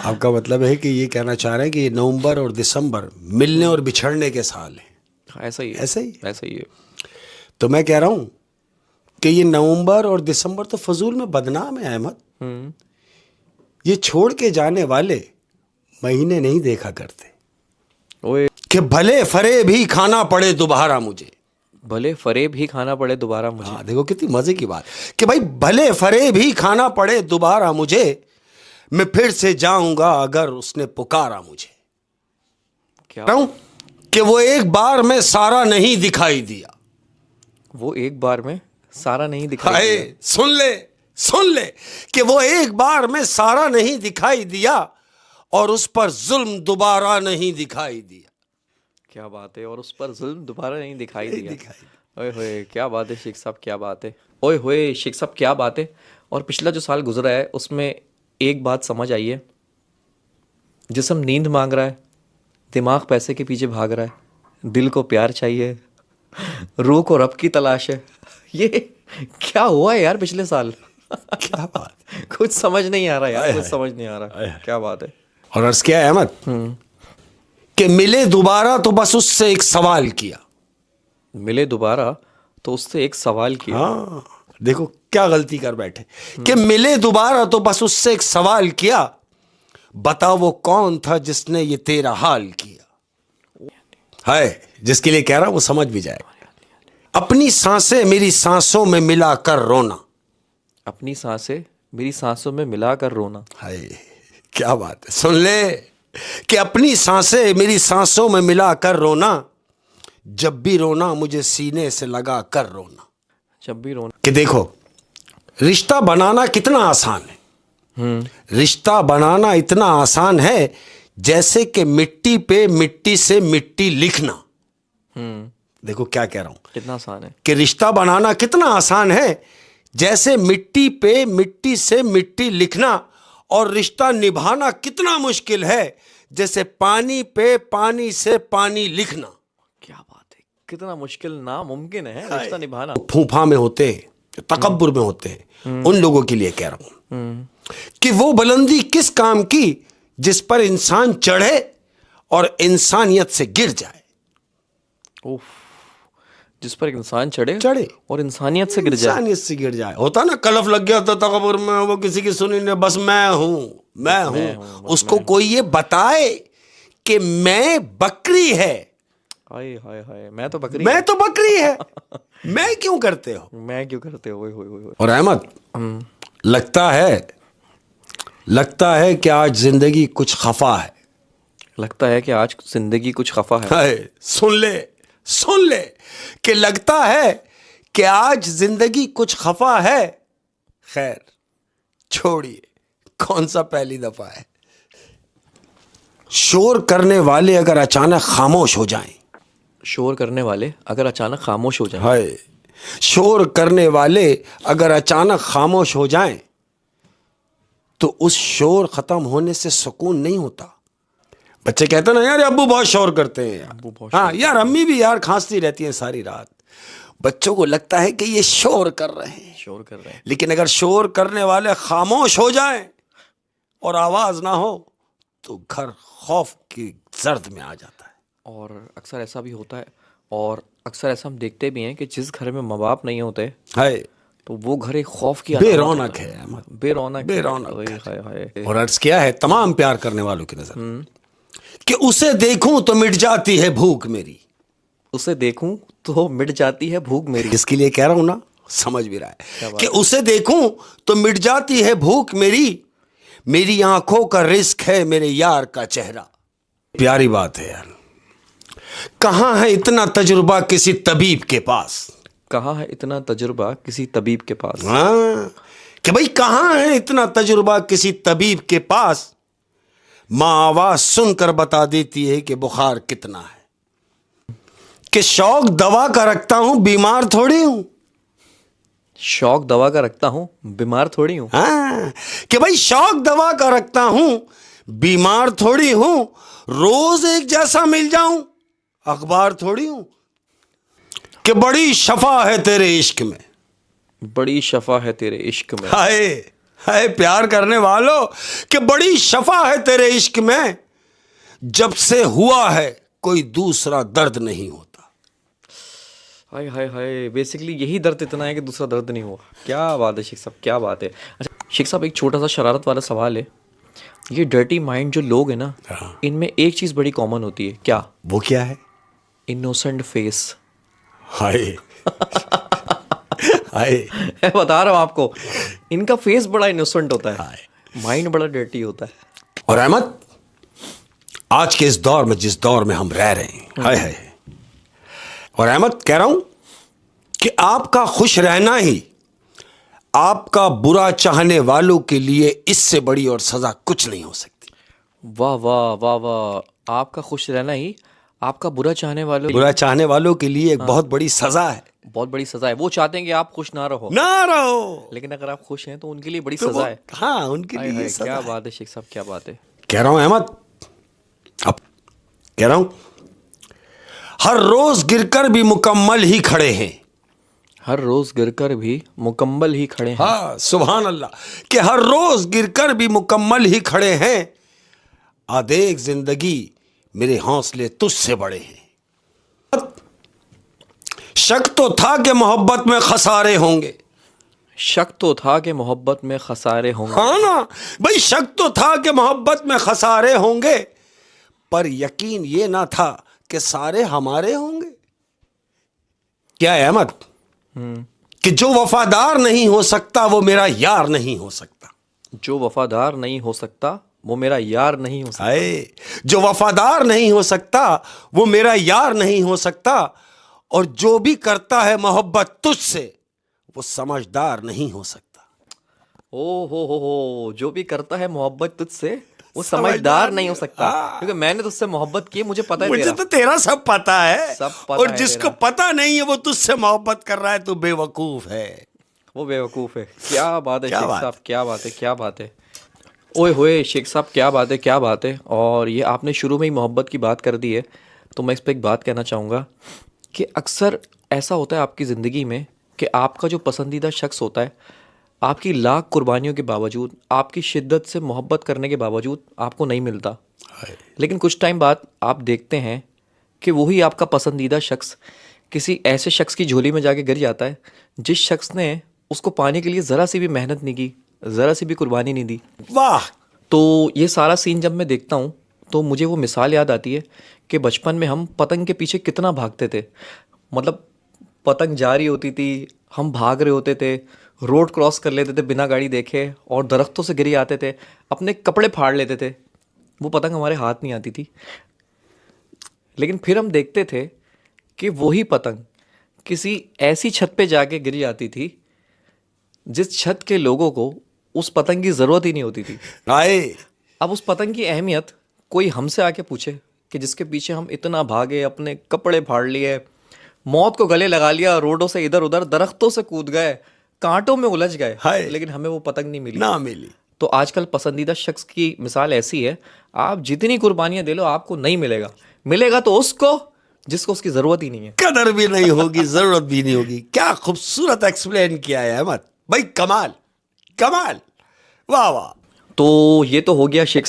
आपका मतलब है कि ये कहना चाह रहे हैं कि नवंबर और दिसंबर मिलने और बिछड़ने के साल हैं। ऐसा ही है, ऐसा ही ऐसा ही है। तो मैं कह रहा हूं कि ये नवंबर और दिसंबर तो फजूल में बदनाम है अहमद। ये छोड़ के जाने वाले महीने नहीं देखा करते ओए, कि भले फरेब ही खाना पड़े दोबारा मुझे। भले फरेब ही खाना पड़े दोबारा मुझे। हाँ, देखो कितनी मजे की बात कि भाई भले फरेब ही खाना पड़े दोबारा मुझे, मैं फिर से जाऊंगा अगर उसने पुकारा मुझे। क्या कि वो एक बार में सारा नहीं दिखाई दिया। वो एक बार में सारा नहीं दिखाई हाय, दिया। सुन ले कि वो एक बार में सारा नहीं दिखाई दिया और उस पर जुल्म दोबारा नहीं दिखाई दिया। क्या बात है, और उस पर जुल्म दोबारा नहीं दिखाई दिया। ओए होए, क्या बात है शेख साहब, क्या बात है। ओए होए शेख साहब, क्या बात है। और पिछला जो साल गुजरा है उसमें एक बात समझ आई है, जिस्म नींद मांग रहा है, दिमाग पैसे के पीछे भाग रहा है, दिल को प्यार चाहिए, रूह को रब की तलाश है। ये क्या हुआ है यार पिछले साल। क्या बात। कुछ समझ नहीं आ रहा यार, कुछ समझ नहीं आ रहा। क्या बात है। और अर्ज क्या है अहमद कि मिले दोबारा तो बस उससे एक सवाल किया। मिले दोबारा तो उससे एक सवाल किया। हाँ, देखो क्या गलती कर बैठे कि मिले दोबारा तो बस उससे एक सवाल किया, बता वो कौन था जिसने ये तेरा हाल किया। है जिसके लिए कह रहा वो समझ भी जाएगा। अपनी सांसें मेरी सांसों में मिलाकर रोना। अपनी सांसें मेरी सांसों में मिलाकर रोना। हाय क्या बात है। सुन ले कि अपनी सांसें मेरी सांसों में मिलाकर रोना, जब भी रोना मुझे सीने से लगा कर रोना। जब भी रोना। कि देखो रिश्ता बनाना कितना आसान है। रिश्ता बनाना इतना आसान है जैसे कि मिट्टी पे मिट्टी से मिट्टी लिखना। देखो क्या कह रहा हूं, कितना आसान है कि रिश्ता बनाना कितना आसान है जैसे मिट्टी पे मिट्टी से मिट्टी लिखना, और रिश्ता निभाना कितना मुश्किल है जैसे पानी पे पानी से पानी लिखना। क्या बात है, कितना मुश्किल नामुमकिन है रिश्ता निभाना। फूफा में होते हैं, तकब्बुर में होते हैं, उन लोगों के लिए कह रहा हूं कि वो बुलंदी किस काम की जिस पर इंसान चढ़े और इंसानियत से गिर जाए। उफ, जिस पर इंसान चढ़े और इंसानियत से गिर जाए। इंसानियत से गिर जाए। होता ना कलफ लग गया तो तकब्बुर में, वो किसी की सुनी नहीं, बस मैं हूं। उसको कोई ये बताए कि मैं बकरी है। हाय हाय हाय, मैं तो बकरी है। मैं क्यों करते हो। मैं क्यों करते हो। ओए होए होए। और अहमद लगता है कि आज जिंदगी कुछ खफा है। लगता है कि आज जिंदगी कुछ खफा है। सुन ले कि लगता है कि आज जिंदगी कुछ खफा है। खैर छोड़िए, कौन सा पहली दफा है। शोर करने वाले अगर अचानक खामोश हो जाएं। शोर करने वाले अगर अचानक खामोश हो जाएं। हाय, शोर करने वाले अगर अचानक खामोश हो जाएं तो उस शोर खत्म होने से सुकून नहीं होता। बच्चे कहते ना यार अब्बू बहुत शोर करते हैं यार। हाँ यार, अम्मी भी यार खांसती रहती हैं सारी रात। बच्चों को लगता है कि ये शोर कर रहे हैं। लेकिन अगर शोर करने वाले खामोश हो जाएं और आवाज ना हो तो घर खौफ की जर्द में आ जाता है। और अक्सर ऐसा भी होता है, और अक्सर ऐसा हम देखते भी हैं कि जिस घर में माँ बाप नहीं होते है तो वो घर एक खौफ की बेरौनक है। बेरौनक। और अर्ज किया है तमाम प्यार करने वालों की नजर कि उसे देखूं तो मिट जाती है भूख मेरी। उसे देखूं तो मिट जाती है भूख मेरी। इसके लिए कह रहा हूं ना, समझ भी रहा है कि उसे देखूं तो मिट जाती है भूख मेरी आंखों का रिस्क है मेरे यार का चेहरा। प्यारी बात है यार। कहां है इतना तजुर्बा किसी तबीब के पास। कहां है इतना तजुर्बा किसी तबीब के पास। हाँ, कि भाई कहां है इतना तजुर्बा किसी तबीब के पास। मां आवाज सुनकर बता देती है कि बुखार कितना है। कि शौक दवा का रखता हूं, बीमार थोड़ी हूं। शौक दवा का रखता हूं, बीमार थोड़ी हूं। हाँ, कि भाई शौक दवा का रखता हूं, बीमार थोड़ी हूं। रोज एक जैसा मिल जाऊं, अखबार थोड़ी हूं। कि बड़ी शफा है तेरे इश्क में। बड़ी शफा है तेरे इश्क में। हाय है प्यार करने वालों कि बड़ी शफा है तेरे इश्क में, जब से हुआ है कोई दूसरा दर्द नहीं होता। हाय हाय हाय, बेसिकली यही दर्द इतना है कि दूसरा दर्द नहीं हुआ। क्या बात है शेख साहब, क्या बात है। अच्छा शेख साहब, एक छोटा सा शरारत वाला सवाल है। ये डर्टी माइंड जो लोग हैं ना, इनमें एक चीज़ बड़ी कॉमन होती है। क्या? वो क्या है? Innocent face. हाय हाय, मैं बता रहा हूँ आपको, इनका फेस बड़ा इनोसेंट होता है, माइंड बड़ा डर्टी होता है। और अहमद, आज के इस दौर में, जिस दौर में हम रह रहे हैं, हाय हाय, और अहमद कह रहा हूं कि आपका खुश रहना ही आपका बुरा चाहने वालों के लिए इससे बड़ी और सजा कुछ नहीं हो सकती। वाह वाह वाह वाह, आपका खुश रहना ही आपका बुरा चाहने वालों के लिए एक बहुत बड़ी सजा है। बहुत बड़ी सजा है। वो चाहते हैं कि आप खुश ना रहो, लेकिन अगर आप खुश हैं तो उनके लिए बड़ी सजा है। हाँ, उनके लिए सजा क्या है। बात है शेख साहब, क्या बात है। कह रहा हूं अहमद, अब कह रहा हूं, हर रोज गिरकर भी मुकम्मल ही खड़े हैं। हर रोज गिरकर भी मुकम्मल ही खड़े हैं। हाँ, सुभान अल्लाह, कि हर रोज गिरकर भी मुकम्मल ही खड़े हैं। आ देख जिंदगी मेरे हौसले तुझसे बड़े हैं। शक तो था कि मोहब्बत में खसारे होंगे। शक तो था कि मोहब्बत में खसारे होंगे। हाँ ना भाई, शक तो था कि मोहब्बत में खसारे होंगे, पर यकीन ये ना था कि सारे हमारे होंगे। क्या है अहमद? कि जो वफादार नहीं हो सकता वो मेरा यार नहीं हो सकता। जो वफादार नहीं हो सकता वो मेरा यार नहीं हो सकता। हाय, जो वफादार नहीं हो सकता वो मेरा यार नहीं हो सकता, और जो भी करता है मोहब्बत तुझसे वो समझदार नहीं हो सकता। ओ हो, जो भी करता है मोहब्बत तुझसे वो समझदार नहीं हो सकता। क्योंकि मैंने तुझसे मोहब्बत की, मुझे पता है। मुझे तो तेरा सब पता है, सब पता और है जिसको तेरा। पता नहीं है वो तुझसे मोहब्बत कर रहा है, तो बेवकूफ है। वो बेवकूफ है। क्या बात है क्या शेख बात साहब, क्या बात है, क्या बात है। ओए होए शेख साहब, क्या बात है, क्या बात है। और ये आपने शुरू में ही मोहब्बत की बात कर दी है, तो मैं इस पर एक बात कहना चाहूँगा कि अक्सर ऐसा होता है आपकी ज़िंदगी में कि आपका जो पसंदीदा शख्स होता है, आपकी लाख कुर्बानियों के बावजूद, आपकी शिद्दत से मोहब्बत करने के बावजूद आपको नहीं मिलता। लेकिन कुछ टाइम बाद आप देखते हैं कि वही आपका पसंदीदा शख्स किसी ऐसे शख्स की झोली में जाके गिर जाता है जिस शख्स ने उसको पाने के लिए ज़रा सी भी मेहनत नहीं की, ज़रा सी भी कुर्बानी नहीं दी। वाह। तो ये सारा सीन जब मैं देखता हूँ तो मुझे वो मिसाल याद आती है कि बचपन में हम पतंग के पीछे कितना भागते थे। मतलब पतंग जा रही होती थी, हम भाग रहे होते थे, रोड क्रॉस कर लेते थे बिना गाड़ी देखे, और दरख्तों से गिरी आते थे, अपने कपड़े फाड़ लेते थे। वो पतंग हमारे हाथ नहीं आती थी, लेकिन फिर हम देखते थे कि वही पतंग किसी ऐसी छत पे जाके गिर जाती थी जिस छत के लोगों को उस पतंग की ज़रूरत ही नहीं होती थी। अब उस पतंग की अहमियत कोई हमसे आके पूछे कि जिसके पीछे हम इतना भागे, अपने कपड़े फाड़ लिए, मौत को गले लगा लिया, रोडों से इधर उधर, दरख्तों से कूद गए, कांटों में उलझ गए, लेकिन हमें वो पतंग नहीं मिली। तो आजकल पसंदीदा शख्स की मिसाल ऐसी है, आप जितनी कुर्बानियां दे लो आपको नहीं मिलेगा। मिलेगा तो उसको जिसको उसकी जरूरत ही नहीं है, कदर भी नहीं होगी, जरूरत भी नहीं होगी। क्या खूबसूरत एक्सप्लेन किया है अहमद भाई, कमाल कमाल, वाह वाह। तो ये तो हो गया शेख